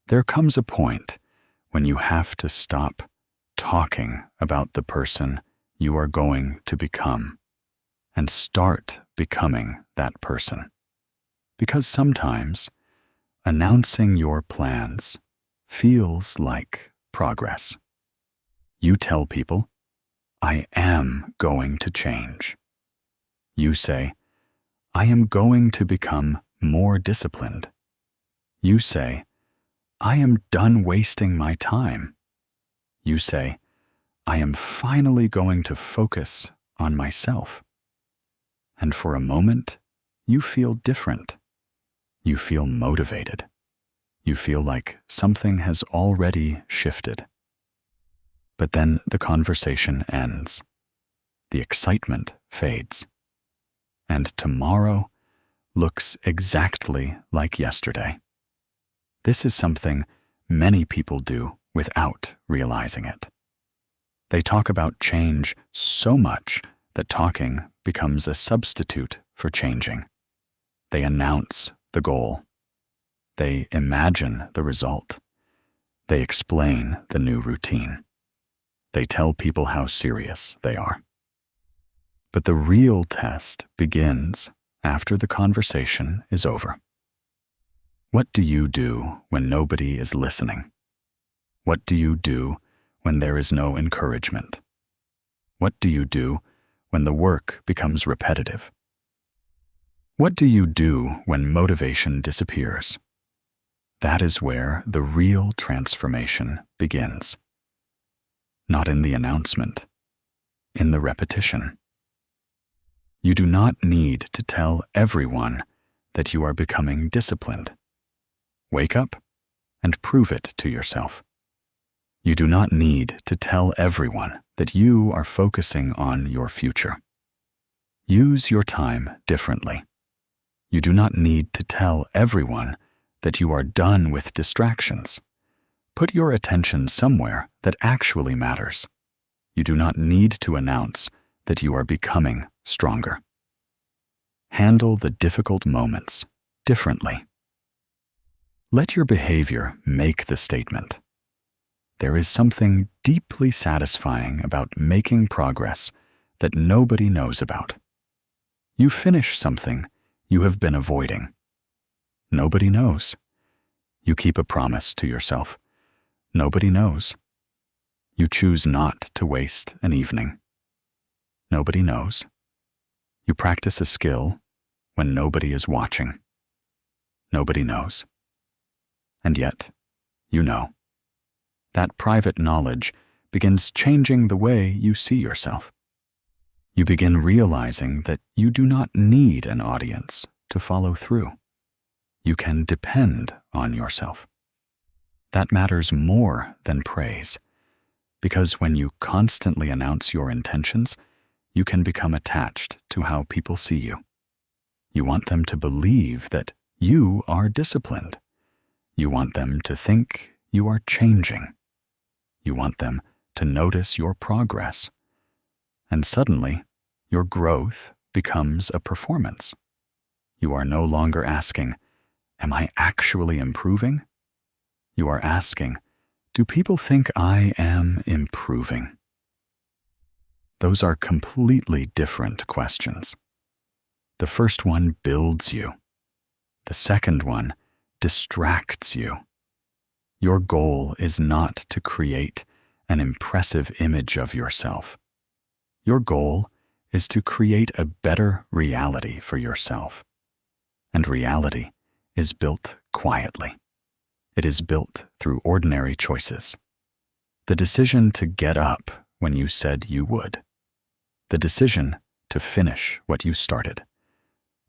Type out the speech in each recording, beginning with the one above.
There comes a point when you have to stop talking about the person you are going to become and start becoming that person. Because sometimes announcing your plans feels like progress. You tell people, I am going to change. You say, I am going to become more disciplined. You say, I am done wasting my time. You say, I am finally going to focus on myself. And for a moment, you feel different. You feel motivated. You feel like something has already shifted. But then the conversation ends. The excitement fades. And tomorrow looks exactly like yesterday. This is something many people do without realizing it. They talk about change so much that talking becomes a substitute for changing. They announce the goal. They imagine the result. They explain the new routine. They tell people how serious they are. But the real test begins after the conversation is over. What do you do when nobody is listening? What do you do when there is no encouragement? What do you do when the work becomes repetitive? What do you do when motivation disappears? That is where the real transformation begins. Not in the announcement, in the repetition. You do not need to tell everyone that you are becoming disciplined. Wake up and prove it to yourself. You do not need to tell everyone that you are focusing on your future. Use your time differently. You do not need to tell everyone that you are done with distractions. Put your attention somewhere that actually matters. You do not need to announce that you are becoming stronger. Handle the difficult moments differently. Let your behavior make the statement. There is something deeply satisfying about making progress that nobody knows about. You finish something you have been avoiding. Nobody knows. You keep a promise to yourself. Nobody knows. You choose not to waste an evening. Nobody knows. You practice a skill when nobody is watching. Nobody knows. And yet, you know. That private knowledge begins changing the way you see yourself. You begin realizing that you do not need an audience to follow through. You can depend on yourself. That matters more than praise, because when you constantly announce your intentions, you can become attached to how people see you. You want them to believe that you are disciplined. You want them to think you are changing. You want them to notice your progress. And suddenly, your growth becomes a performance. You are no longer asking, am I actually improving? You are asking, do people think I am improving? Those are completely different questions. The first one builds you. The second one distracts you. Your goal is not to create an impressive image of yourself. Your goal is to create a better reality for yourself. And reality is built quietly. It is built through ordinary choices. The decision to get up when you said you would. The decision to finish what you started.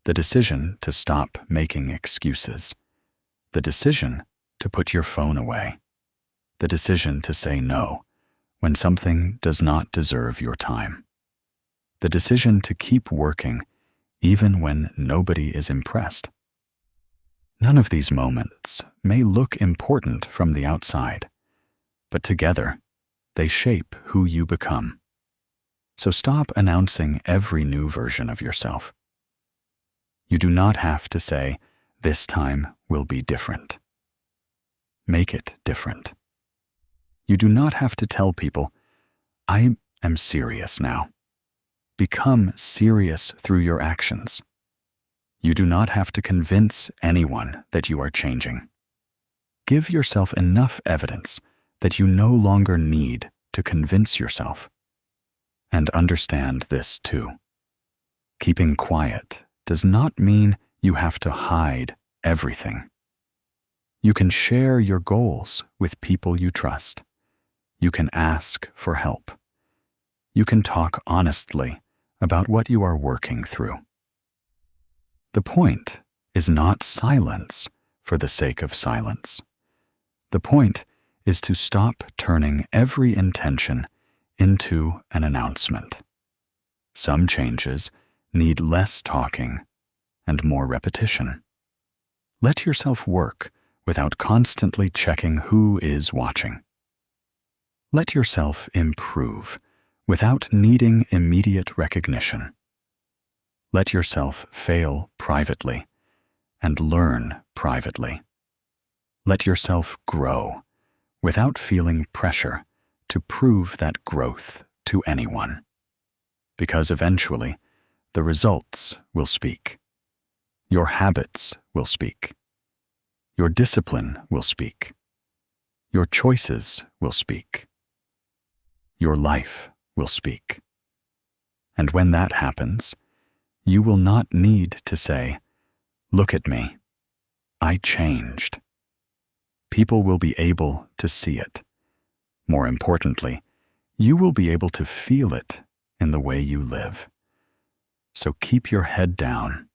The decision to stop making excuses. The decision to put your phone away. The decision to say no when something does not deserve your time. The decision to keep working even when nobody is impressed. None of these moments may look important from the outside, but together they shape who you become. So stop announcing every new version of yourself. You do not have to say, this time will be different. make it different. You do not have to tell people, "I am serious now." Become serious through your actions. You do not have to convince anyone that you are changing. Give yourself enough evidence that you no longer need to convince yourself. And understand this too. Keeping quiet does not mean you have to hide everything. You can share your goals with people you trust. You can ask for help. You can talk honestly about what you are working through. The point is not silence for the sake of silence. The point is to stop turning every intention into an announcement. Some changes need less talking and more repetition. Let yourself work without constantly checking who is watching. Let yourself improve without needing immediate recognition. Let yourself fail privately and learn privately. Let yourself grow without feeling pressure to prove that growth to anyone. Because eventually, the results will speak. Your habits will speak. Your discipline will speak. Your choices will speak. Your life will speak. And when that happens, you will not need to say, "Look at me. I changed." People will be able to see it. More importantly, you will be able to feel it in the way you live. So keep your head down.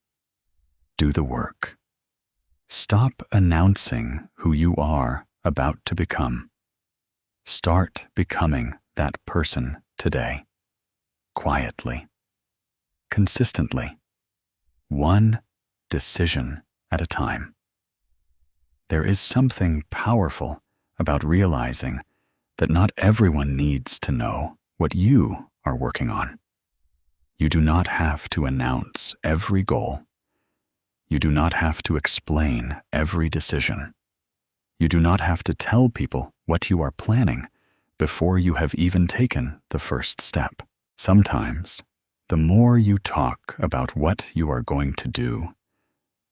Do the work. Stop announcing who you are about to become. Start becoming that person today. Quietly. Consistently. One decision at a time. There is something powerful about realizing that not everyone needs to know what you are working on. You do not have to announce every goal. You do not have to explain every decision. You do not have to tell people what you are planning before you have even taken the first step. Sometimes, the more you talk about what you are going to do,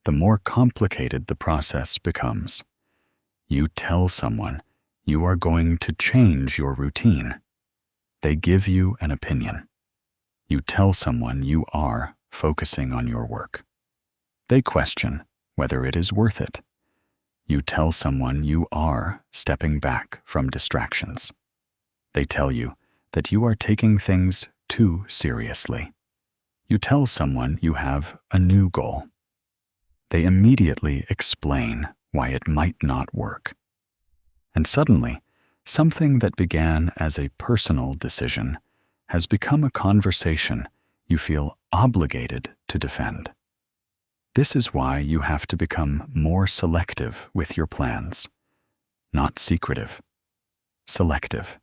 the more complicated the process becomes. You tell someone you are going to change your routine. They give you an opinion. You tell someone you are focusing on your work. They question whether it is worth it. You tell someone you are stepping back from distractions. They tell you that you are taking things too seriously. You tell someone you have a new goal. They immediately explain why it might not work. And suddenly, something that began as a personal decision has become a conversation you feel obligated to defend. This is why you have to become more selective with your plans. Not secretive. Selective.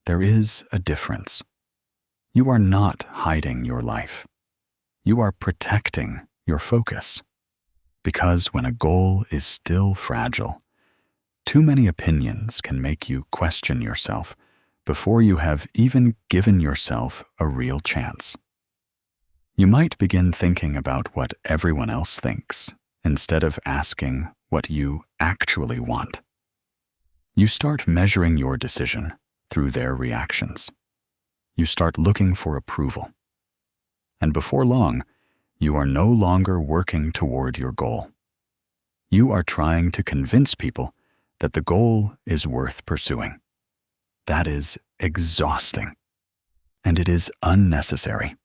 There is a difference. You are not hiding your life. You are protecting your focus. Because when a goal is still fragile, too many opinions can make you question yourself before you have even given yourself a real chance. You might begin thinking about what everyone else thinks instead of asking what you actually want. You start measuring your decision through their reactions. You start looking for approval. And before long, you are no longer working toward your goal. You are trying to convince people that the goal is worth pursuing. That is exhausting. And it is unnecessary.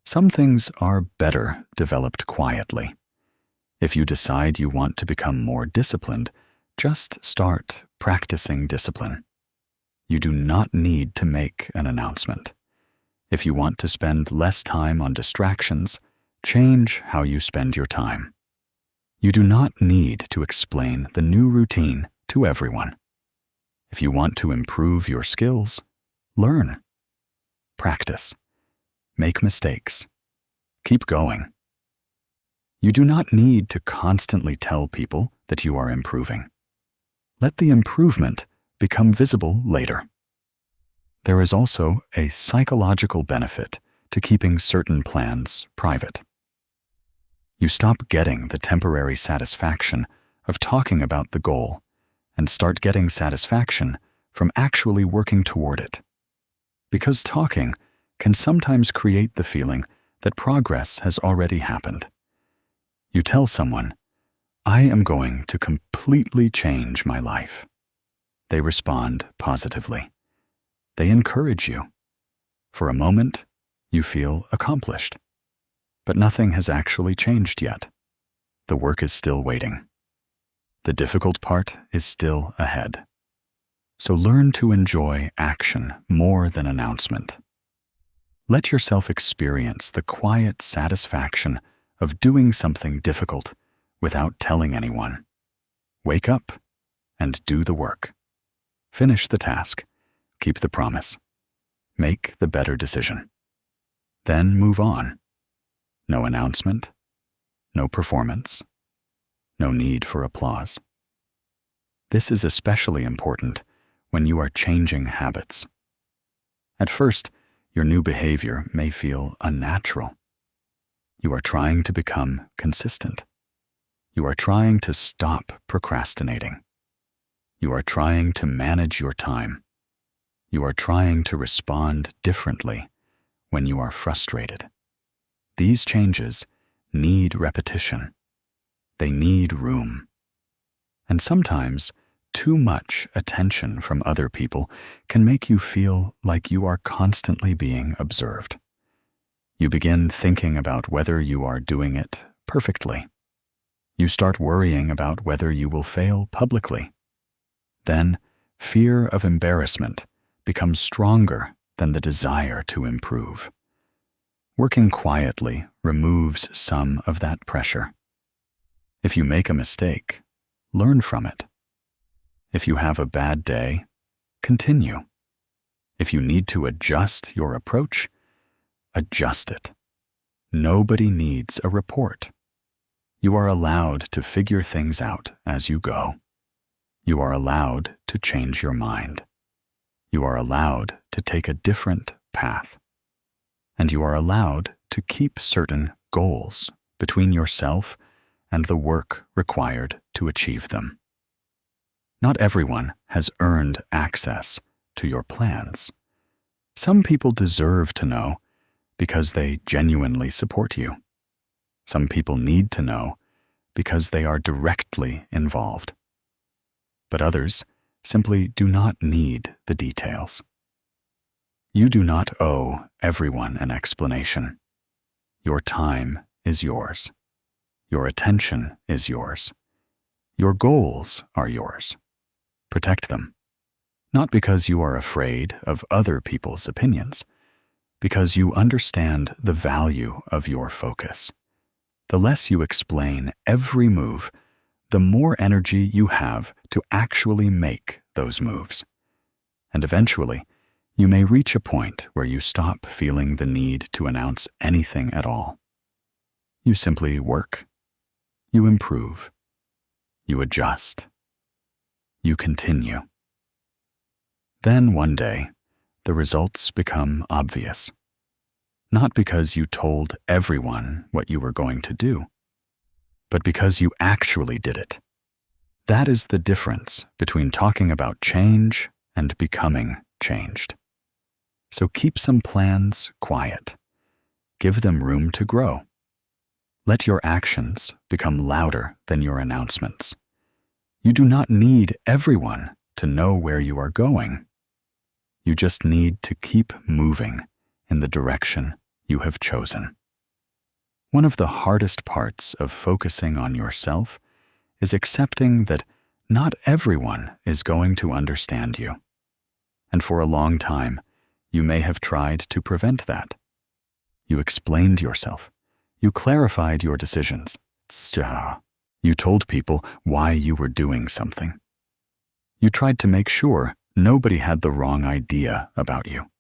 Some things are better developed quietly. If you decide you want to become more disciplined, just start practicing discipline. You do not need to make an announcement. If you want to spend less time on distractions, change how you spend your time. You do not need to explain the new routine to everyone. If you want to improve your skills, learn. Practice. Make mistakes. Keep going. You do not need to constantly tell people that you are improving. let the improvement become visible later. There is also a psychological benefit to keeping certain plans private. You stop getting the temporary satisfaction of talking about the goal and start getting satisfaction from actually working toward it. Because talking can sometimes create the feeling that progress has already happened. You tell someone, "I am going to completely change my life." They respond positively. They encourage you. For a moment, you feel accomplished. But nothing has actually changed yet. The work is still waiting. The difficult part is still ahead. So learn to enjoy action more than announcement. Let yourself experience the quiet satisfaction of doing something difficult without telling anyone. Wake up and do the work. Finish the task. Keep the promise. Make the better decision. Then move on. No announcement, no performance, no need for applause. This is especially important when you are changing habits. At first, your new behavior may feel unnatural. You are trying to become consistent. You are trying to stop procrastinating. You are trying to manage your time. You are trying to respond differently when you are frustrated. These changes need repetition. They need room. And sometimes, too much attention from other people can make you feel like you are constantly being observed. You begin thinking about whether you are doing it perfectly. You start worrying about whether you will fail publicly. Then, fear of embarrassment becomes stronger than the desire to improve. Working quietly removes some of that pressure. If you make a mistake, learn from it. If you have a bad day, continue. If you need to adjust your approach, adjust it. Nobody needs a report. You are allowed to figure things out as you go. You are allowed to change your mind. You are allowed to take a different path. And you are allowed to keep certain goals between yourself and the work required to achieve them. Not everyone has earned access to your plans. Some people deserve to know because they genuinely support you. Some people need to know because they are directly involved. But others simply do not need the details. You do not owe everyone an explanation. Your time is yours. Your attention is yours. Your goals are yours. Protect them. Not because you are afraid of other people's opinions, because you understand the value of your focus. The less you explain every move, the more energy you have to actually make those moves. And eventually, you may reach a point where you stop feeling the need to announce anything at all. You simply work. You improve. You adjust. You continue. Then one day, the results become obvious. Not because you told everyone what you were going to do, but because you actually did it. That is the difference between talking about change and becoming changed. So keep some plans quiet. Give them room to grow. Let your actions become louder than your announcements. You do not need everyone to know where you are going. You just need to keep moving in the direction you have chosen. One of the hardest parts of focusing on yourself is accepting that not everyone is going to understand you. And for a long time, you may have tried to prevent that. You explained yourself. You clarified your decisions. You told people why you were doing something. You tried to make sure nobody had the wrong idea about you.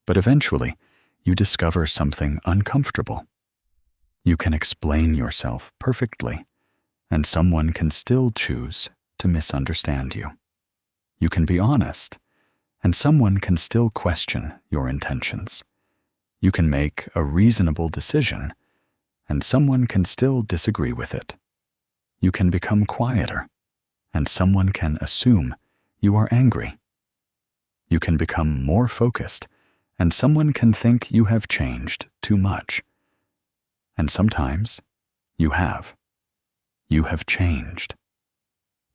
But eventually, you discover something uncomfortable. You can explain yourself perfectly, and someone can still choose to misunderstand you. You can be honest, and someone can still question your intentions. You can make a reasonable decision, and someone can still disagree with it. You can become quieter, and someone can assume you are angry. You can become more focused, and someone can think you have changed too much. And sometimes you have. You have changed.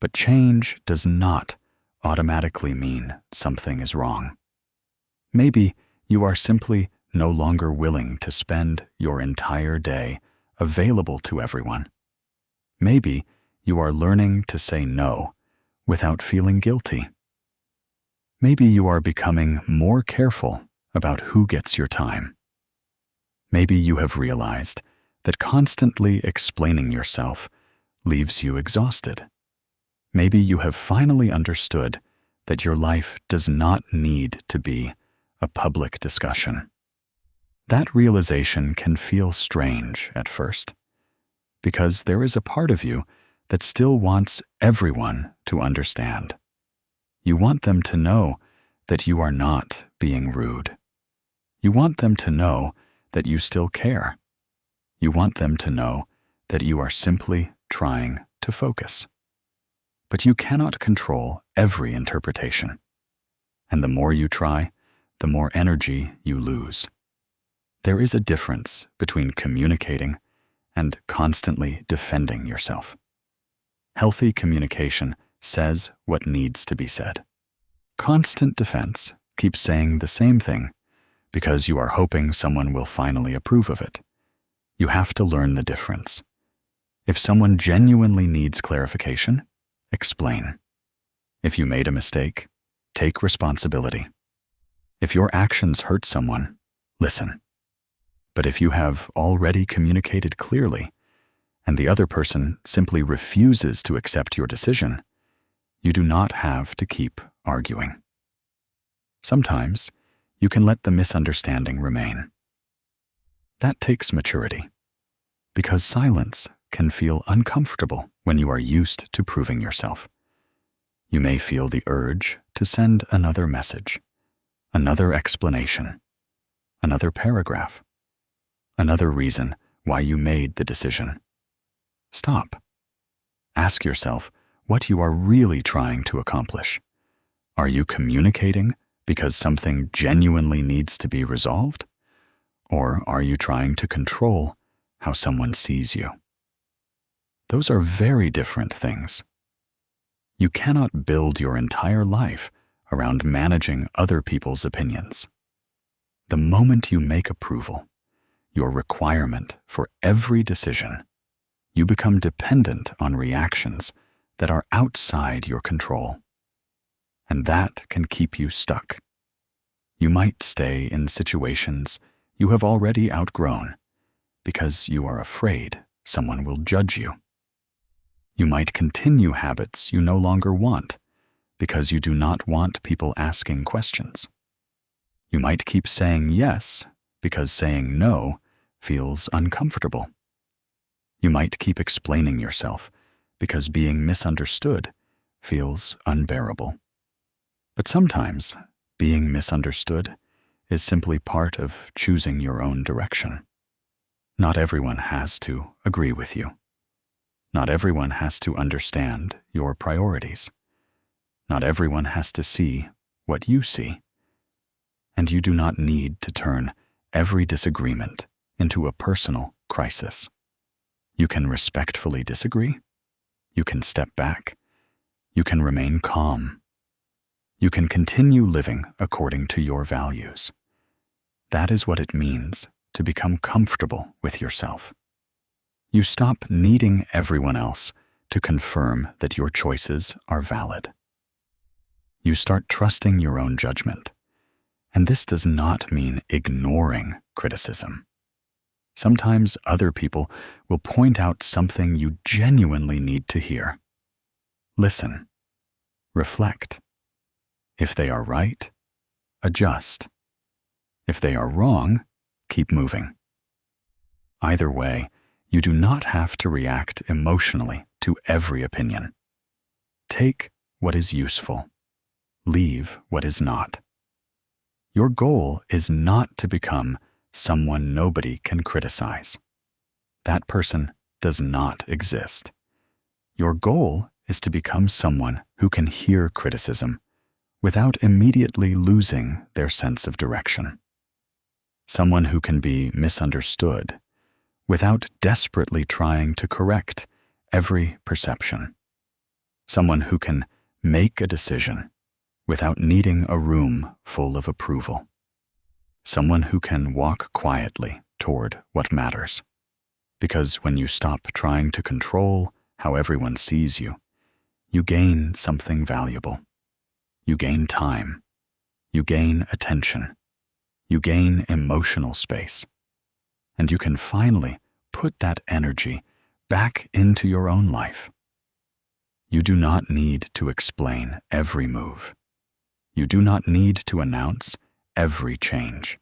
But change does not automatically mean something is wrong. Maybe you are simply no longer willing to spend your entire day available to everyone. Maybe you are learning to say no without feeling guilty. Maybe you are becoming more careful about who gets your time. Maybe you have realized that constantly explaining yourself leaves you exhausted. Maybe you have finally understood that your life does not need to be a public discussion. That realization can feel strange at first, because there is a part of you that still wants everyone to understand. You want them to know that you are not being rude. You want them to know that you still care. You want them to know that you are simply trying to focus. But you cannot control every interpretation. And the more you try, the more energy you lose. There is a difference between communicating and constantly defending yourself. Healthy communication says what needs to be said. Constant defense keeps saying the same thing because you are hoping someone will finally approve of it. You have to learn the difference. If someone genuinely needs clarification, explain. If you made a mistake, take responsibility. If your actions hurt someone, listen. But if you have already communicated clearly, and the other person simply refuses to accept your decision, you do not have to keep arguing. Sometimes you can let the misunderstanding remain. That takes maturity, because silence can feel uncomfortable when you are used to proving yourself. You may feel the urge to send another message, another explanation, another paragraph, another reason why you made the decision. Stop. Ask yourself what you are really trying to accomplish. Are you communicating because something genuinely needs to be resolved? Or are you trying to control how someone sees you? Those are very different things. You cannot build your entire life around managing other people's opinions. The moment you make approval, your requirement for every decision, you become dependent on reactions that are outside your control. And that can keep you stuck. You might stay in situations you have already outgrown because you are afraid someone will judge you. You might continue habits you no longer want because you do not want people asking questions. You might keep saying yes because saying no feels uncomfortable. You might keep explaining yourself because being misunderstood feels unbearable. But sometimes being misunderstood is simply part of choosing your own direction. Not everyone has to agree with you. Not everyone has to understand your priorities. Not everyone has to see what you see. And you do not need to turn every disagreement into a personal crisis. You can respectfully disagree. You can step back. You can remain calm. You can continue living according to your values. That is what it means to become comfortable with yourself. You stop needing everyone else to confirm that your choices are valid. You start trusting your own judgment. And this does not mean ignoring criticism. Sometimes other people will point out something you genuinely need to hear. Listen. Reflect. If they are right, adjust. If they are wrong, keep moving. Either way, you do not have to react emotionally to every opinion. Take what is useful. Leave what is not. Your goal is not to become someone nobody can criticize. That person does not exist. Your goal is to become someone who can hear criticism without immediately losing their sense of direction. Someone who can be misunderstood without desperately trying to correct every perception. Someone who can make a decision without needing a room full of approval. Someone who can walk quietly toward what matters. Because when you stop trying to control how everyone sees you, you gain something valuable. You gain time. You gain attention. You gain emotional space. And you can finally put that energy back into your own life. You do not need to explain every move. You do not need to announce every change.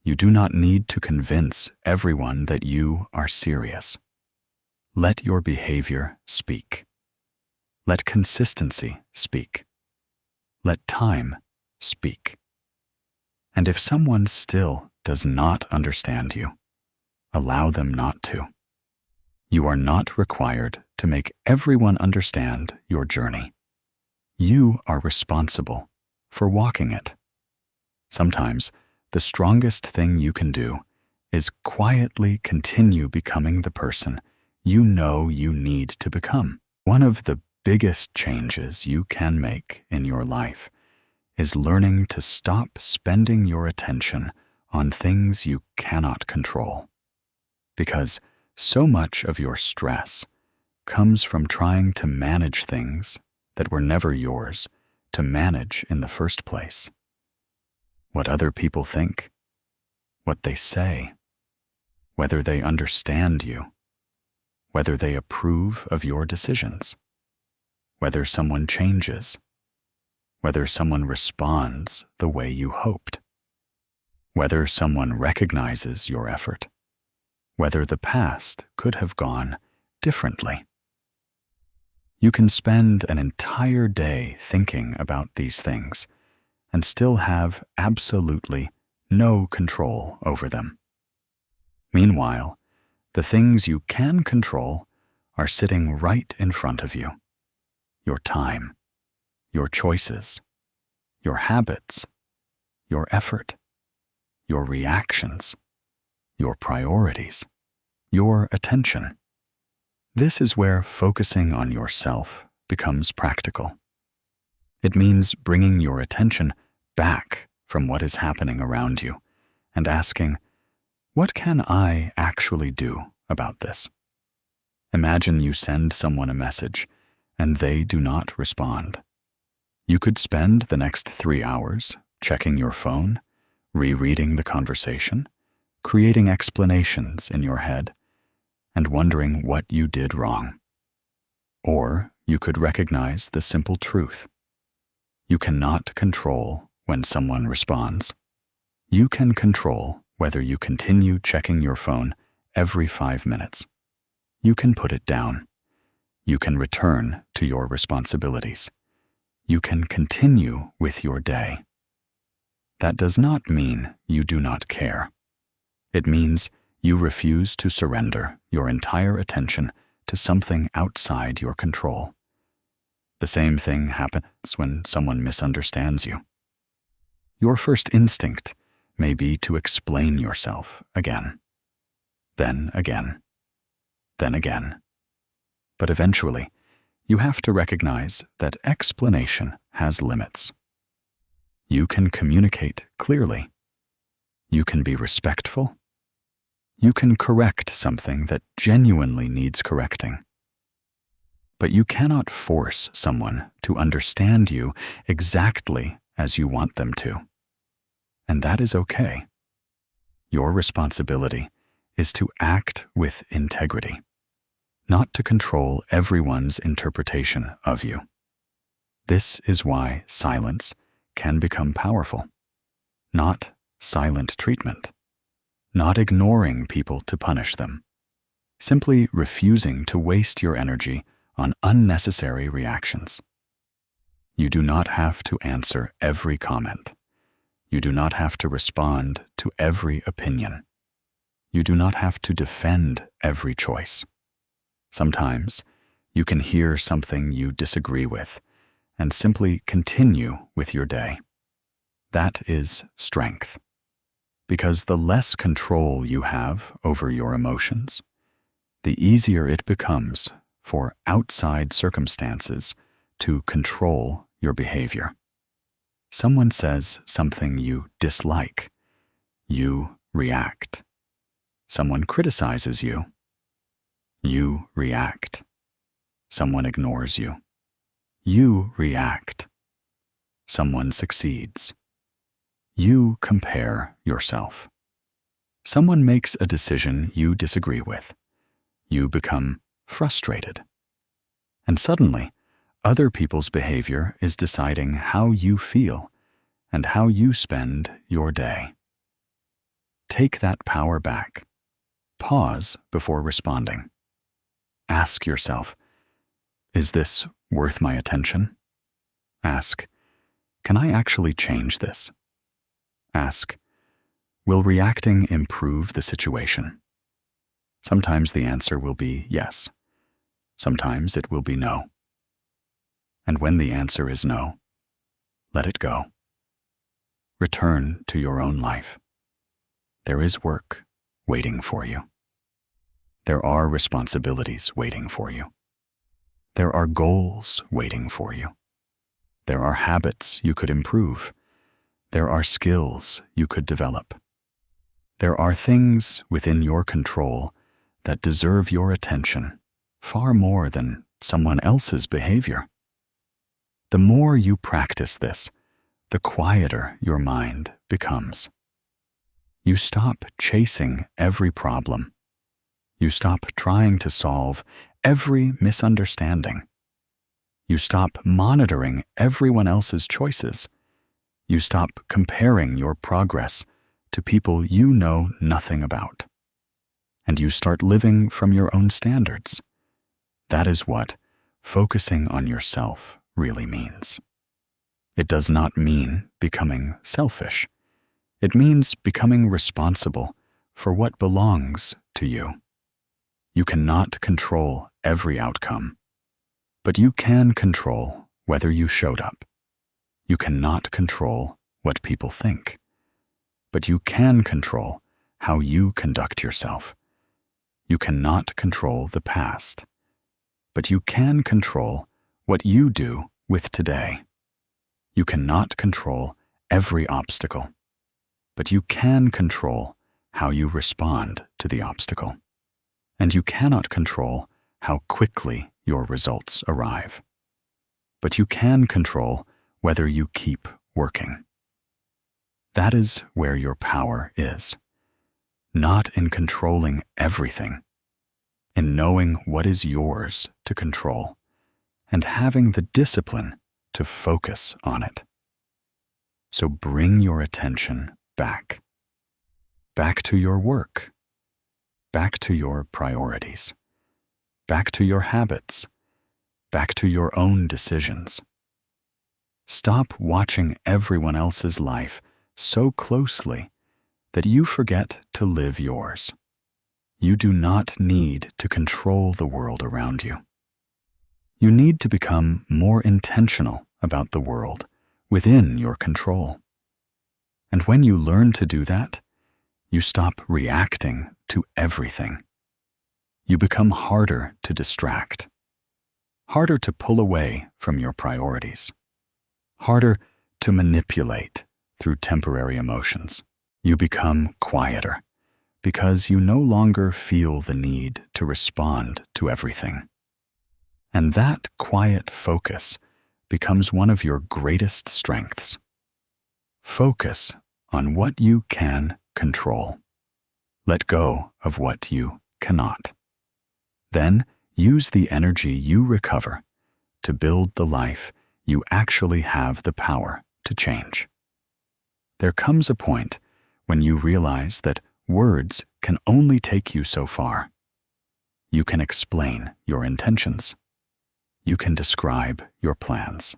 You do not need to convince everyone that you are serious. Let your behavior speak. Let consistency speak. Let time speak. And if someone still does not understand you, allow them not to. You are not required to make everyone understand your journey. You are responsible for walking it. Sometimes, the strongest thing you can do is quietly continue becoming the person you know you need to become. One of the biggest changes you can make in your life is learning to stop spending your attention on things you cannot control. Because so much of your stress comes from trying to manage things that were never yours to manage in the first place. What other people think, what they say, whether they understand you, whether they approve of your decisions, whether someone changes, whether someone responds the way you hoped, whether someone recognizes your effort, whether the past could have gone differently. You can spend an entire day thinking about these things and still have absolutely no control over them. Meanwhile, the things you can control are sitting right in front of you. Your time, your choices, your habits, your effort, your reactions, your priorities, your attention. This is where focusing on yourself becomes practical. It means bringing your attention back from what is happening around you and asking, what can I actually do about this? Imagine you send someone a message and they do not respond. You could spend the next 3 hours checking your phone, rereading the conversation, creating explanations in your head, and wondering what you did wrong. Or you could recognize the simple truth. You cannot control when someone responds. You can control whether you continue checking your phone every 5 minutes. You can put it down. You can return to your responsibilities. You can continue with your day. That does not mean you do not care. It means you refuse to surrender your entire attention to something outside your control. The same thing happens when someone misunderstands you. Your first instinct may be to explain yourself again, then again, then again. But eventually, you have to recognize that explanation has limits. You can communicate clearly. You can be respectful. You can correct something that genuinely needs correcting. But you cannot force someone to understand you exactly as you want them to. And that is okay. Your responsibility is to act with integrity, not to control everyone's interpretation of you. This is why silence can become powerful, not silent treatment, not ignoring people to punish them, simply refusing to waste your energy on unnecessary reactions. You do not have to answer every comment. You do not have to respond to every opinion. You do not have to defend every choice. Sometimes you can hear something you disagree with and simply continue with your day. That is strength. Because the less control you have over your emotions, the easier it becomes for outside circumstances to control your behavior. Someone says something you dislike. You react. Someone criticizes you. You react. Someone ignores you. You react. Someone succeeds. You compare yourself. Someone makes a decision you disagree with. You become frustrated. And suddenly, other people's behavior is deciding how you feel and how you spend your day. Take that power back. Pause before responding. Ask yourself, is this worth my attention? Ask, can I actually change this? Ask, will reacting improve the situation? Sometimes the answer will be yes. Sometimes it will be no. And when the answer is no, let it go. Return to your own life. There is work waiting for you. There are responsibilities waiting for you. There are goals waiting for you. There are habits you could improve. There are skills you could develop. There are things within your control that deserve your attention far more than someone else's behavior. The more you practice this, the quieter your mind becomes. You stop chasing every problem. You stop trying to solve every misunderstanding. You stop monitoring everyone else's choices. You stop comparing your progress to people you know nothing about. And you start living from your own standards. That is what focusing on yourself really means. It does not mean becoming selfish. It means becoming responsible for what belongs to you. You cannot control every outcome, but you can control whether you showed up. You cannot control what people think, but you can control how you conduct yourself. You cannot control the past, but you can control what you do with today. You cannot control every obstacle, but you can control how you respond to the obstacle. And you cannot control how quickly your results arrive, but you can control whether you keep working. That is where your power is, not in controlling everything, in knowing what is yours to control and having the discipline to focus on it. So bring your attention back to your work, back to your priorities, back to your habits, back to your own decisions. Stop watching everyone else's life so closely that you forget to live yours. You do not need to control the world around you. You need to become more intentional about the world within your control. And when you learn to do that, you stop reacting to everything. You become harder to distract, harder to pull away from your priorities, harder to manipulate through temporary emotions. You become quieter because you no longer feel the need to respond to everything. And that quiet focus becomes one of your greatest strengths. Focus on what you can control. Let go of what you cannot. Then use the energy you recover to build the life you actually have the power to change. There comes a point when you realize that words can only take you so far. You can explain your intentions. You can describe your plans.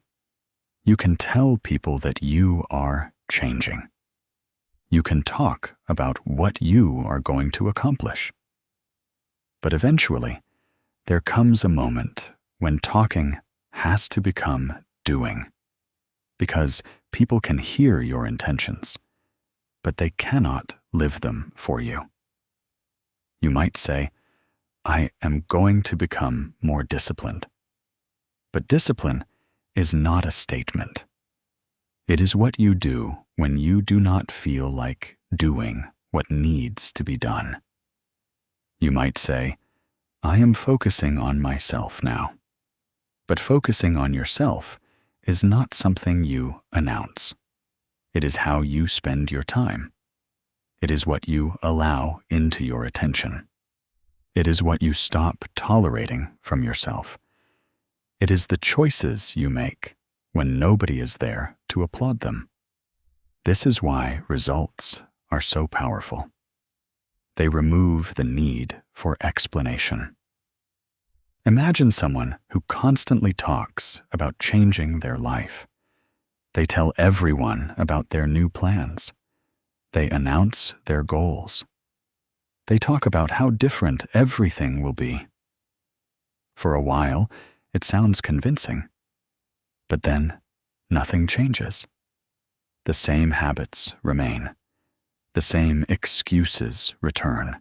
You can tell people that you are changing. You can talk about what you are going to accomplish. But eventually, there comes a moment when talking has to become doing, because people can hear your intentions, but they cannot live them for you. You might say, I am going to become more disciplined. But discipline is not a statement. It is what you do when you do not feel like doing what needs to be done. You might say, I am focusing on myself now. But focusing on yourself is not something you announce. It is how you spend your time. It is what you allow into your attention. It is what you stop tolerating from yourself. It is the choices you make when nobody is there to applaud them. This is why results are so powerful. They remove the need for explanation. Imagine someone who constantly talks about changing their life. They tell everyone about their new plans. They announce their goals. They talk about how different everything will be. For a while, it sounds convincing. But then, nothing changes. The same habits remain. The same excuses return.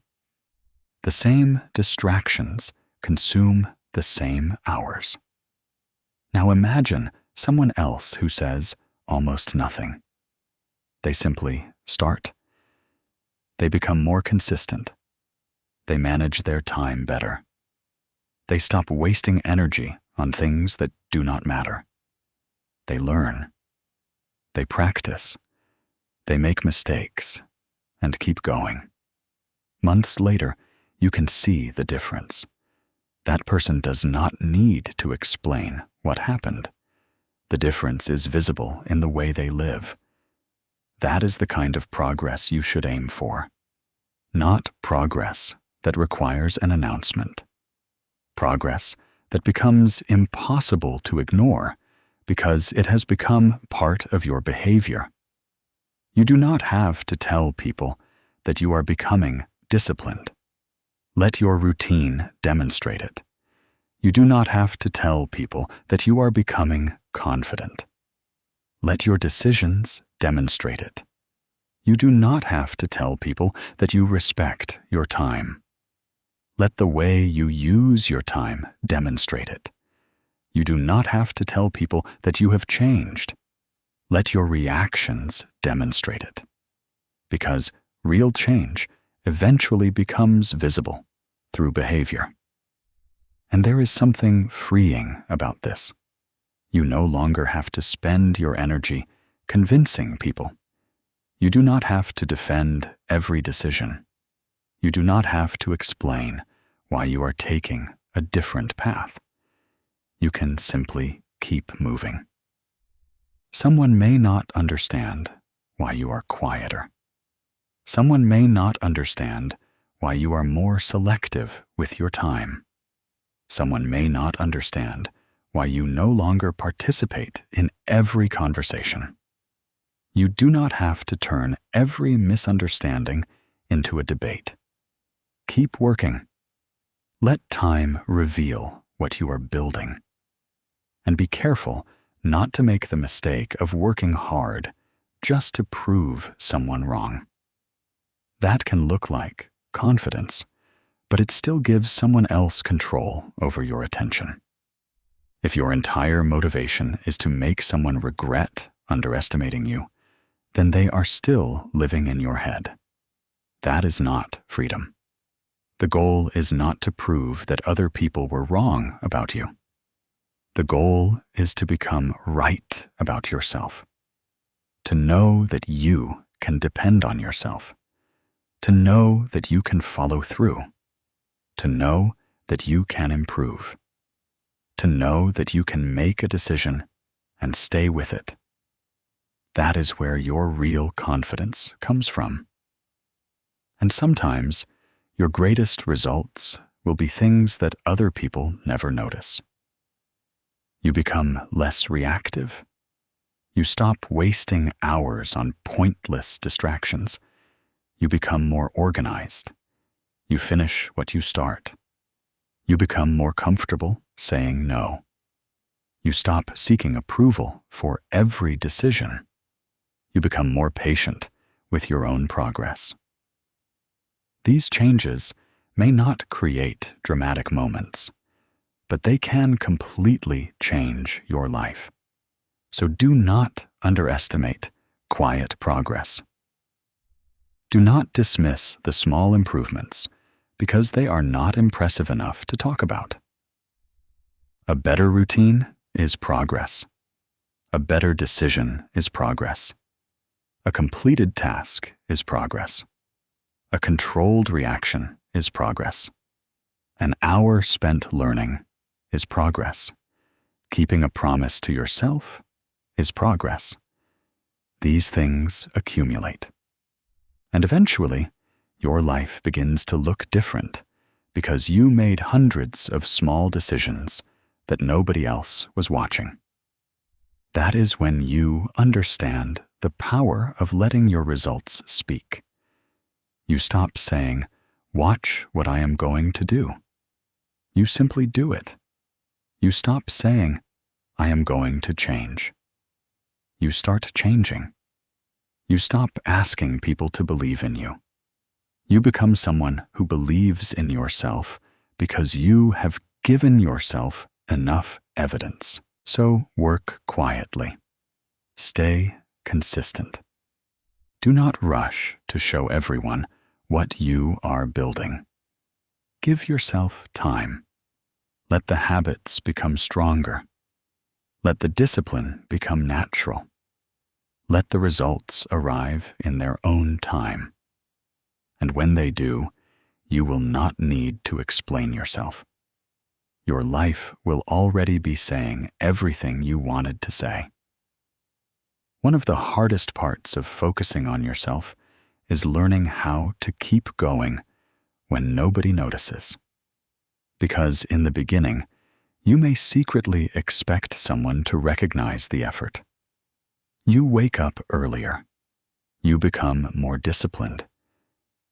The same distractions consume the same hours. Now imagine someone else who says almost nothing. They simply start. They become more consistent. They manage their time better. They stop wasting energy on things that do not matter. They learn. They practice. They make mistakes and keep going. Months later, you can see the difference. That person does not need to explain what happened. The difference is visible in the way they live. That is the kind of progress you should aim for. Not progress that requires an announcement. Progress that becomes impossible to ignore because it has become part of your behavior. You do not have to tell people that you are becoming disciplined. Let your routine demonstrate it. You do not have to tell people that you are becoming confident. Let your decisions demonstrate it. You do not have to tell people that you respect your time. Let the way you use your time demonstrate it. You do not have to tell people that you have changed. Let your reactions demonstrate it. Because real change eventually becomes visible through behavior. And there is something freeing about this. You no longer have to spend your energy convincing people. You do not have to defend every decision. You do not have to explain why you are taking a different path. You can simply keep moving. Someone may not understand why you are quieter. Someone may not understand why you are more selective with your time. Someone may not understand why you no longer participate in every conversation. You do not have to turn every misunderstanding into a debate. Keep working. Let time reveal what you are building. And be careful not to make the mistake of working hard just to prove someone wrong. That can look like confidence, but it still gives someone else control over your attention. If your entire motivation is to make someone regret underestimating you, then they are still living in your head. That is not freedom. The goal is not to prove that other people were wrong about you. The goal is to become right about yourself. To know that you can depend on yourself. To know that you can follow through. To know that you can improve. To know that you can make a decision and stay with it. That is where your real confidence comes from. And sometimes, your greatest results will be things that other people never notice. You become less reactive. You stop wasting hours on pointless distractions. You become more organized. You finish what you start. You become more comfortable saying no. You stop seeking approval for every decision. You become more patient with your own progress. These changes may not create dramatic moments, but they can completely change your life. So do not underestimate quiet progress. Do not dismiss the small improvements because they are not impressive enough to talk about. A better routine is progress. A better decision is progress. A completed task is progress. A controlled reaction is progress. An hour spent learning is progress. Keeping a promise to yourself is progress. These things accumulate. And eventually, your life begins to look different because you made hundreds of small decisions that nobody else was watching. That is when you understand the power of letting your results speak. You stop saying, "Watch what I am going to do." You simply do it. You stop saying, "I am going to change." You start changing. You stop asking people to believe in you. You become someone who believes in yourself because you have given yourself enough evidence. So work quietly. Stay consistent. Do not rush to show everyone what you are building. Give yourself time. Let the habits become stronger. Let the discipline become natural. Let the results arrive in their own time. And when they do, you will not need to explain yourself. Your life will already be saying everything you wanted to say. One of the hardest parts of focusing on yourself is learning how to keep going when nobody notices. Because in the beginning, you may secretly expect someone to recognize the effort. You wake up earlier. You become more disciplined.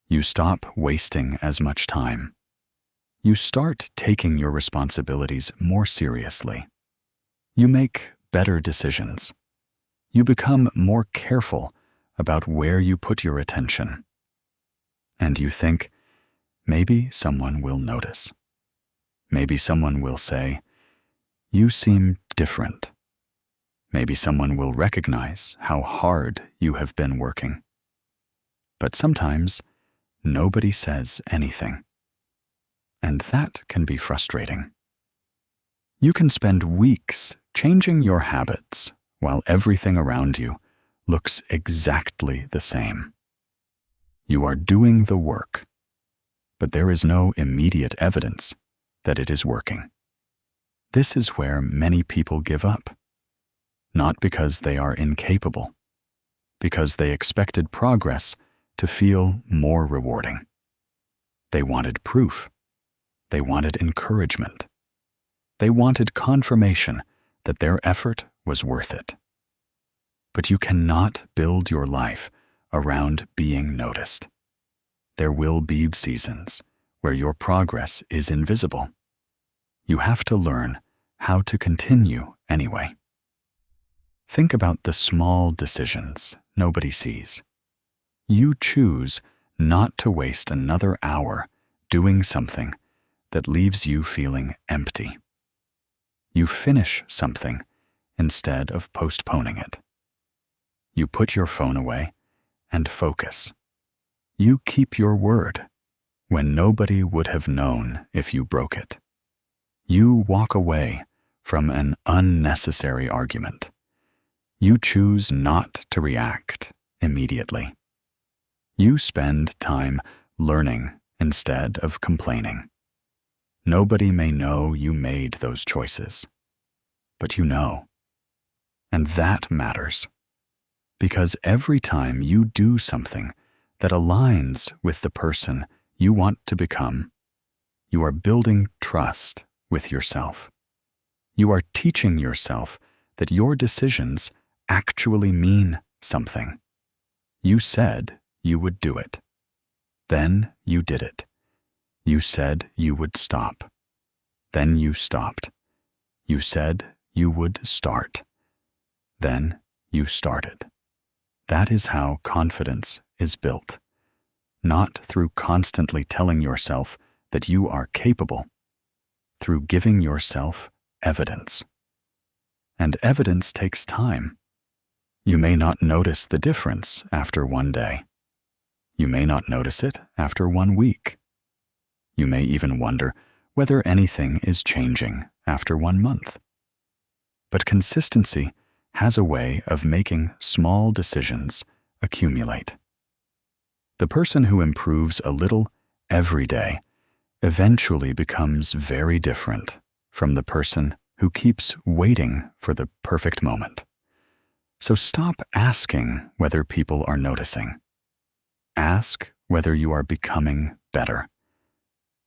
You stop wasting as much time. You start taking your responsibilities more seriously. You make better decisions. You become more careful about where you put your attention. And you think, maybe someone will notice. Maybe someone will say, "You seem different." Maybe someone will recognize how hard you have been working. But sometimes, nobody says anything. And that can be frustrating. You can spend weeks changing your habits while everything around you looks exactly the same. You are doing the work, but there is no immediate evidence that it is working. This is where many people give up. Not because they are incapable, because they expected progress to feel more rewarding. They wanted proof. They wanted encouragement. They wanted confirmation that their effort was worth it. But you cannot build your life around being noticed. There will be seasons where your progress is invisible. You have to learn how to continue anyway. Think about the small decisions nobody sees. You choose not to waste another hour doing something that leaves you feeling empty. You finish something instead of postponing it. You put your phone away and focus. You keep your word when nobody would have known if you broke it. You walk away from an unnecessary argument. You choose not to react immediately. You spend time learning instead of complaining. Nobody may know you made those choices, but you know. And that matters, because every time you do something that aligns with the person you want to become, you are building trust with yourself. You are teaching yourself that your decisions actually mean something. You said you would do it. Then you did it. You said you would stop. Then you stopped. You said you would start. Then you started. That is how confidence is built. Not through constantly telling yourself that you are capable, through giving yourself evidence. And evidence takes time. You may not notice the difference after one day. You may not notice it after 1 week. You may even wonder whether anything is changing after 1 month. But consistency has a way of making small decisions accumulate. The person who improves a little every day eventually becomes very different from the person who keeps waiting for the perfect moment. So stop asking whether people are noticing. Ask whether you are becoming better.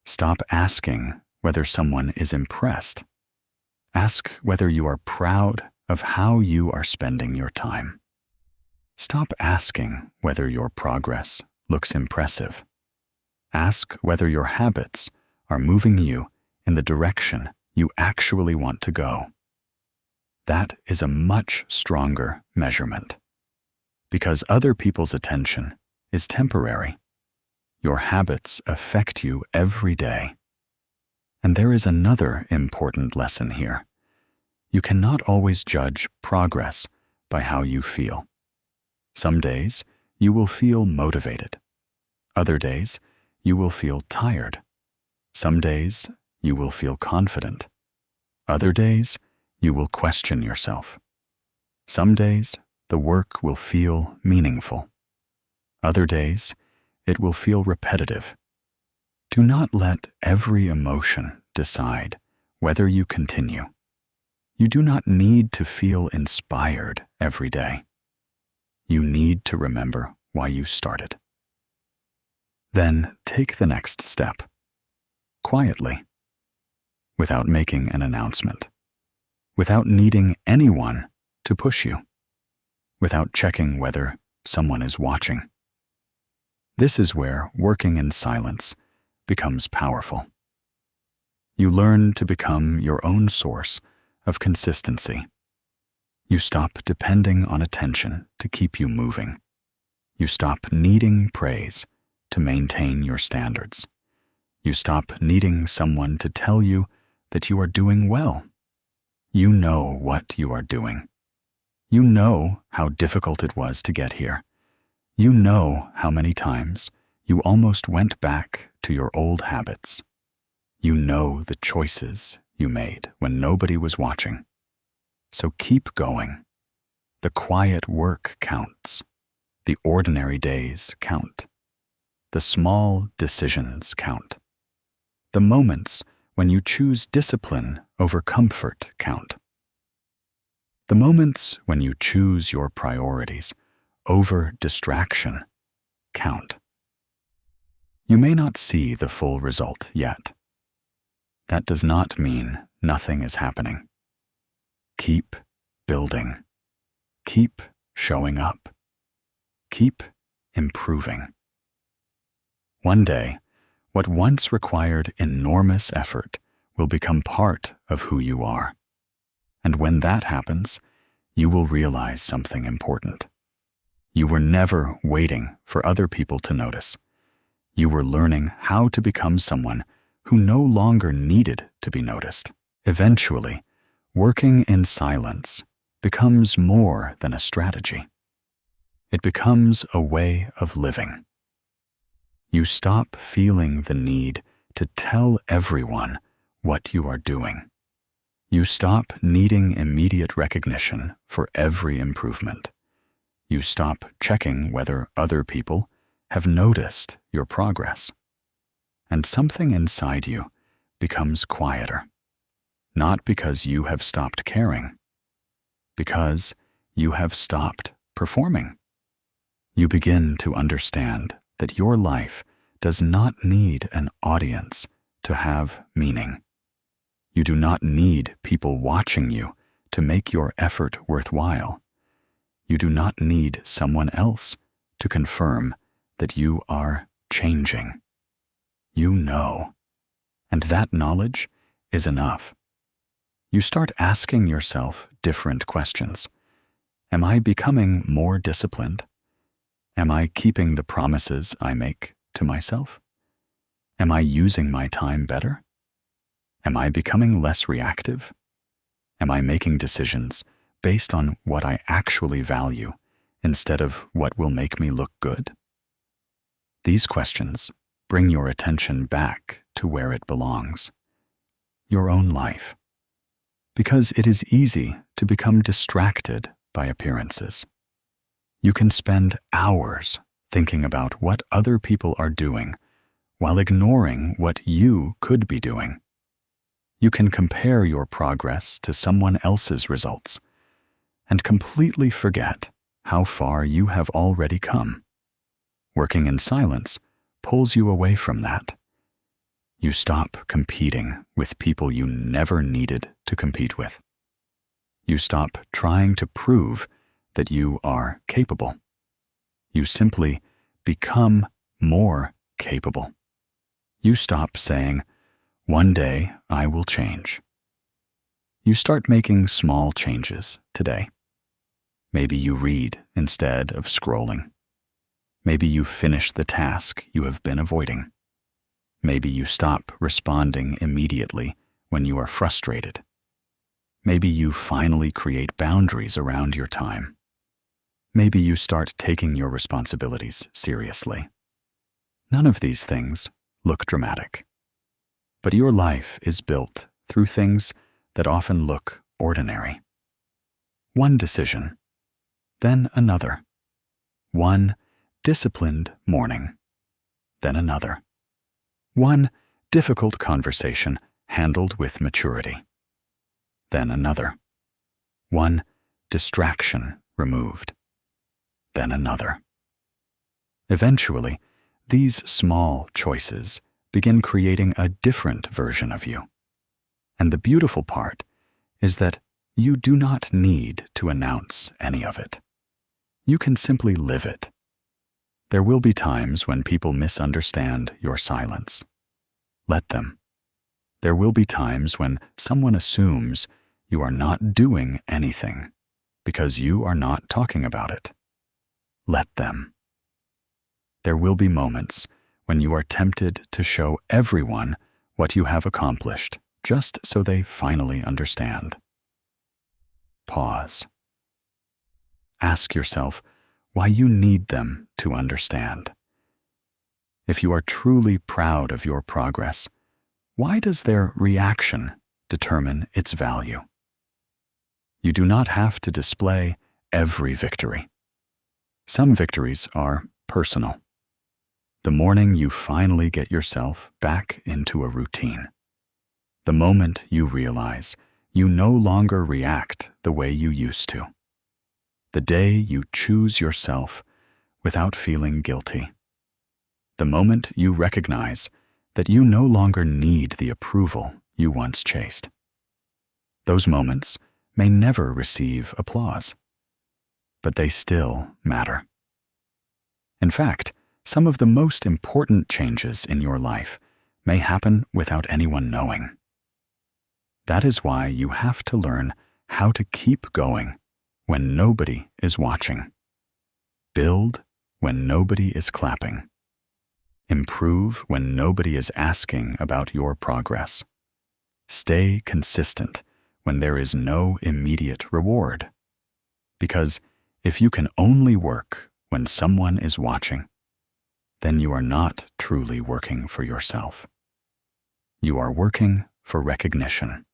Stop asking whether someone is impressed. Ask whether you are proud of how you are spending your time. Stop asking whether your progress looks impressive. Ask whether your habits are moving you in the direction you actually want to go. That is a much stronger measurement. Because other people's attention is temporary. Your habits affect you every day. And there is another important lesson here. You cannot always judge progress by how you feel. Some days you will feel motivated. Other days you will feel tired. Some days you will feel confident. Other days you will question yourself. Some days the work will feel meaningful. Other days it will feel repetitive. Do not let every emotion decide whether you continue. You do not need to feel inspired every day. You need to remember why you started. Then take the next step, quietly, without making an announcement, without needing anyone to push you, without checking whether someone is watching. This is where working in silence becomes powerful. You learn to become your own source of consistency. You stop depending on attention to keep you moving. You stop needing praise to maintain your standards. You stop needing someone to tell you that you are doing well. You know what you are doing. You know how difficult it was to get here. You know how many times you almost went back to your old habits. You know the choices you made when nobody was watching. So keep going. The quiet work counts. The ordinary days count. The small decisions count. The moments when you choose discipline over comfort count. The moments when you choose your priorities over distraction count. You may not see the full result yet. That does not mean nothing is happening. Keep building. Keep showing up. Keep improving. One day, what once required enormous effort will become part of who you are. And when that happens, you will realize something important. You were never waiting for other people to notice. You were learning how to become someone who no longer needed to be noticed. Eventually, working in silence becomes more than a strategy. It becomes a way of living. You stop feeling the need to tell everyone what you are doing. You stop needing immediate recognition for every improvement. You stop checking whether other people have noticed your progress. And something inside you becomes quieter, not because you have stopped caring, because you have stopped performing. You begin to understand that your life does not need an audience to have meaning. You do not need people watching you to make your effort worthwhile. You do not need someone else to confirm that you are changing. You know, and that knowledge is enough. You start asking yourself different questions. Am I becoming more disciplined? Am I keeping the promises I make to myself? Am I using my time better? Am I becoming less reactive? Am I making decisions based on what I actually value instead of what will make me look good? These questions bring your attention back to where it belongs, your own life, because it is easy to become distracted by appearances. You can spend hours thinking about what other people are doing while ignoring what you could be doing. You can compare your progress to someone else's results and completely forget how far you have already come. Working in silence pulls you away from that. You stop competing with people you never needed to compete with. You stop trying to prove that you are capable. You simply become more capable. You stop saying, "One day I will change." You start making small changes today. Maybe you read instead of scrolling. Maybe you finish the task you have been avoiding. Maybe you stop responding immediately when you are frustrated. Maybe you finally create boundaries around your time. Maybe you start taking your responsibilities seriously. None of these things look dramatic. But your life is built through things that often look ordinary. One decision, then another. One disciplined morning, then another. One difficult conversation handled with maturity, then another. One distraction removed, then another. Eventually, these small choices begin creating a different version of you. And the beautiful part is that you do not need to announce any of it. You can simply live it. There will be times when people misunderstand your silence. Let them. There will be times when someone assumes you are not doing anything because you are not talking about it. Let them. There will be moments when you are tempted to show everyone what you have accomplished just so they finally understand. Pause. Ask yourself why you need them to understand. If you are truly proud of your progress, why does their reaction determine its value? You do not have to display every victory. Some victories are personal. The morning you finally get yourself back into a routine. The moment you realize you no longer react the way you used to. The day you choose yourself without feeling guilty. The moment you recognize that you no longer need the approval you once chased. Those moments may never receive applause, but they still matter. In fact, some of the most important changes in your life may happen without anyone knowing. That is why you have to learn how to keep going when nobody is watching. Build when nobody is clapping. Improve when nobody is asking about your progress. Stay consistent when there is no immediate reward. Because if you can only work when someone is watching, then you are not truly working for yourself. You are working for recognition.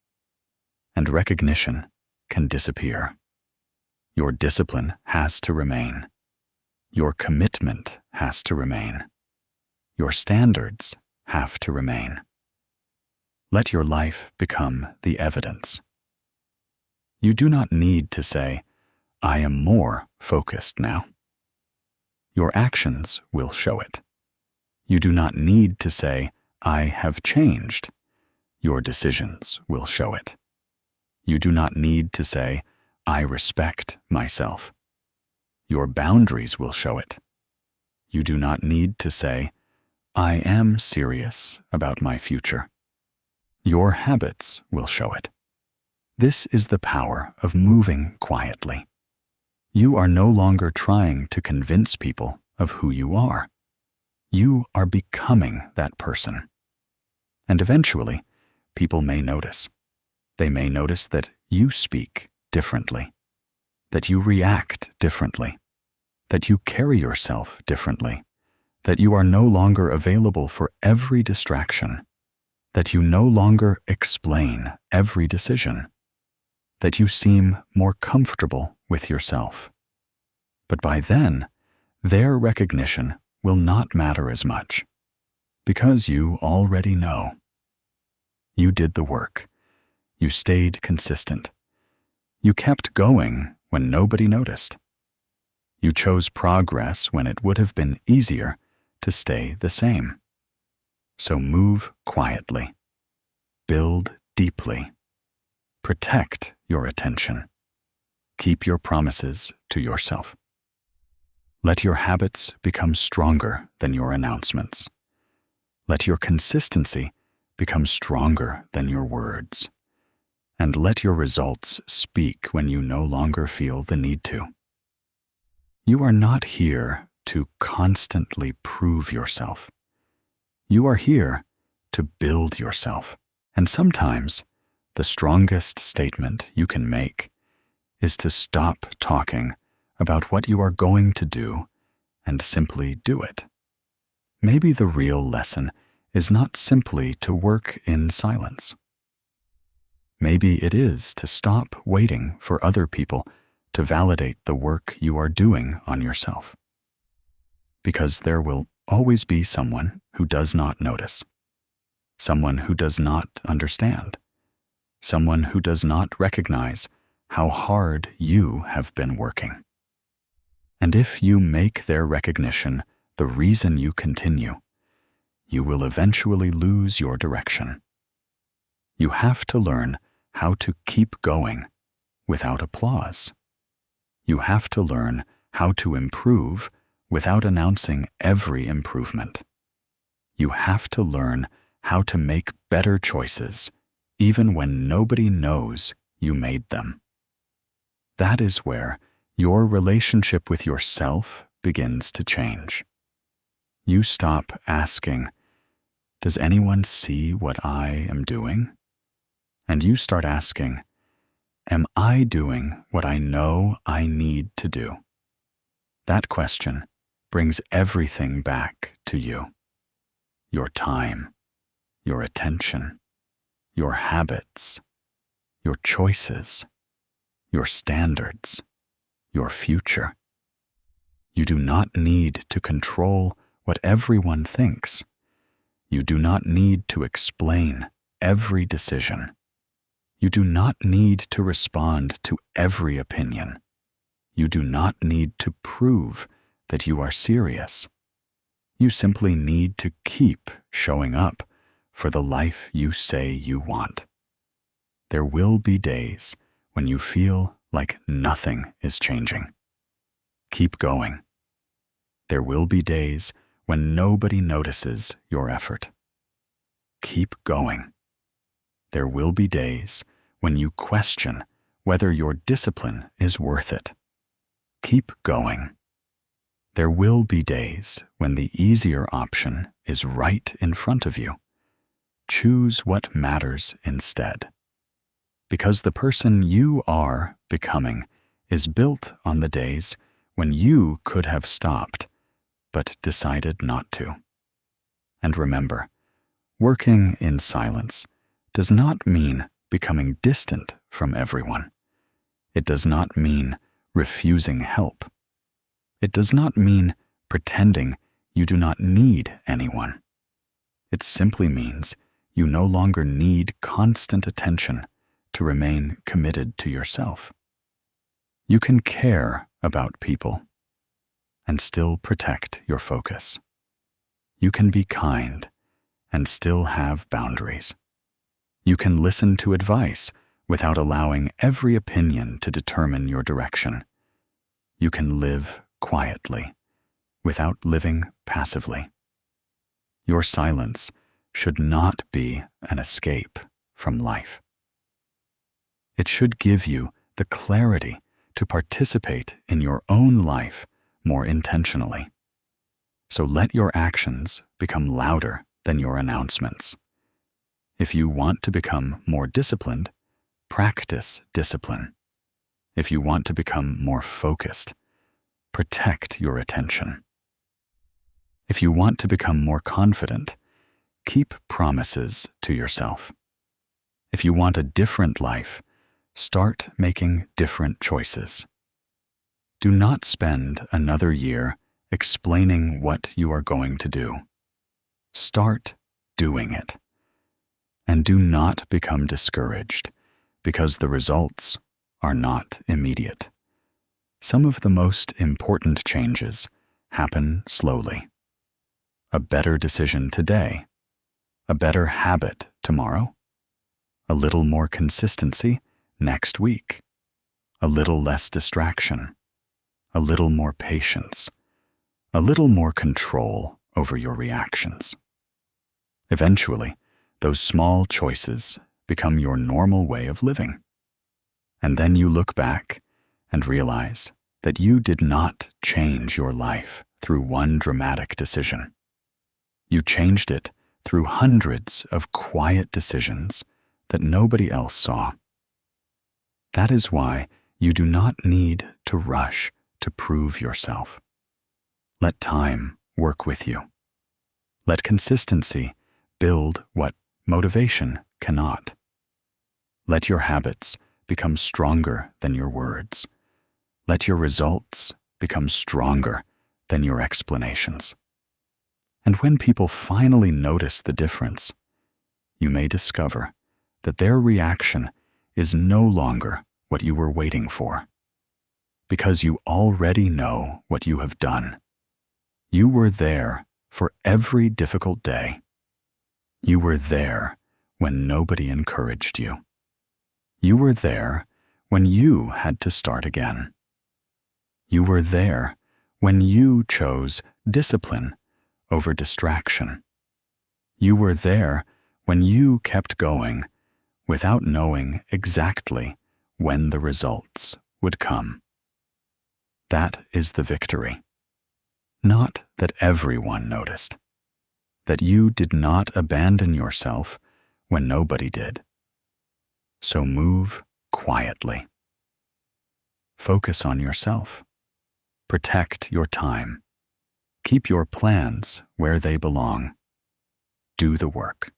And recognition can disappear. Your discipline has to remain. Your commitment has to remain. Your standards have to remain. Let your life become the evidence. You do not need to say, "I am more focused now." Your actions will show it. You do not need to say, "I have changed," Your decisions will show it. You do not need to say, "I respect myself." Your boundaries will show it. You do not need to say, "I am serious about my future." Your habits will show it. This is the power of moving quietly. You are no longer trying to convince people of who you are. You are becoming that person. And eventually, people may notice. They may notice that you speak differently, that you react differently, that you carry yourself differently, that you are no longer available for every distraction, that you no longer explain every decision, that you seem more comfortable with yourself. But by then, their recognition will not matter as much, because you already know. You did the work. You stayed consistent. You kept going when nobody noticed. You chose progress when it would have been easier to stay the same. So move quietly. Build deeply. Protect your attention. Keep your promises to yourself. Let your habits become stronger than your announcements. Let your consistency become stronger than your words. And let your results speak when you no longer feel the need to. You are not here to constantly prove yourself. You are here to build yourself. And sometimes, the strongest statement you can make is to stop talking about what you are going to do and simply do it. Maybe the real lesson is not simply to work in silence. Maybe it is to stop waiting for other people to validate the work you are doing on yourself. Because there will always be someone who does not notice, someone who does not understand, someone who does not recognize how hard you have been working. And if you make their recognition the reason you continue, you will eventually lose your direction. You have to learn how to keep going without applause. You have to learn how to improve without announcing every improvement. You have to learn how to make better choices even when nobody knows you made them. That is where your relationship with yourself begins to change. You stop asking, "Does anyone see what I am doing?" And you start asking, "Am I doing what I know I need to do?" That question brings everything back to you. Your time, your attention, your habits, your choices, your standards, your future. You do not need to control what everyone thinks. You do not need to explain every decision. You do not need to respond to every opinion. You do not need to prove that you are serious. You simply need to keep showing up for the life you say you want. There will be days when you feel like nothing is changing. Keep going. There will be days when nobody notices your effort. Keep going. There will be days when you question whether your discipline is worth it. Keep going. There will be days when the easier option is right in front of you. Choose what matters instead. Because the person you are becoming is built on the days when you could have stopped, but decided not to. And remember, working in silence does not mean becoming distant from everyone. It does not mean refusing help. It does not mean pretending you do not need anyone. It simply means you no longer need constant attention to remain committed to yourself. You can care about people and still protect your focus. You can be kind and still have boundaries. You can listen to advice without allowing every opinion to determine your direction. You can live quietly without living passively. Your silence should not be an escape from life. It should give you the clarity to participate in your own life more intentionally. So let your actions become louder than your announcements. If you want to become more disciplined, practice discipline. If you want to become more focused, protect your attention. If you want to become more confident, keep promises to yourself. If you want a different life, start making different choices. Do not spend another year explaining what you are going to do. Start doing it. And do not become discouraged because the results are not immediate. Some of the most important changes happen slowly. A better decision today, a better habit tomorrow, a little more consistency next week, a little less distraction, a little more patience, a little more control over your reactions. Eventually, those small choices become your normal way of living. And then you look back and realize that you did not change your life through one dramatic decision. You changed it through hundreds of quiet decisions that nobody else saw. That is why you do not need to rush to prove yourself. Let time work with you. Let consistency build what motivation cannot. Let your habits become stronger than your words. Let your results become stronger than your explanations. And when people finally notice the difference, you may discover that their reaction is no longer what you were waiting for. Because you already know what you have done. You were there for every difficult day. You were there when nobody encouraged you. You were there when you had to start again. You were there when you chose discipline over distraction. You were there when you kept going without knowing exactly when the results would come. That is the victory. Not that everyone noticed. That you did not abandon yourself when nobody did. So move quietly. Focus on yourself. Protect your time. Keep your plans where they belong. Do the work.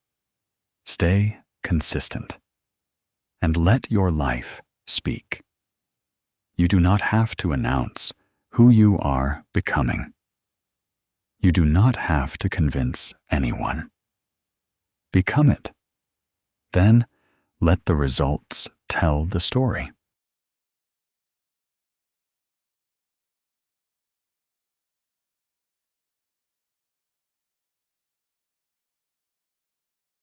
Stay consistent. And let your life speak. You do not have to announce who you are becoming. You do not have to convince anyone. Become it. Then let the results tell the story.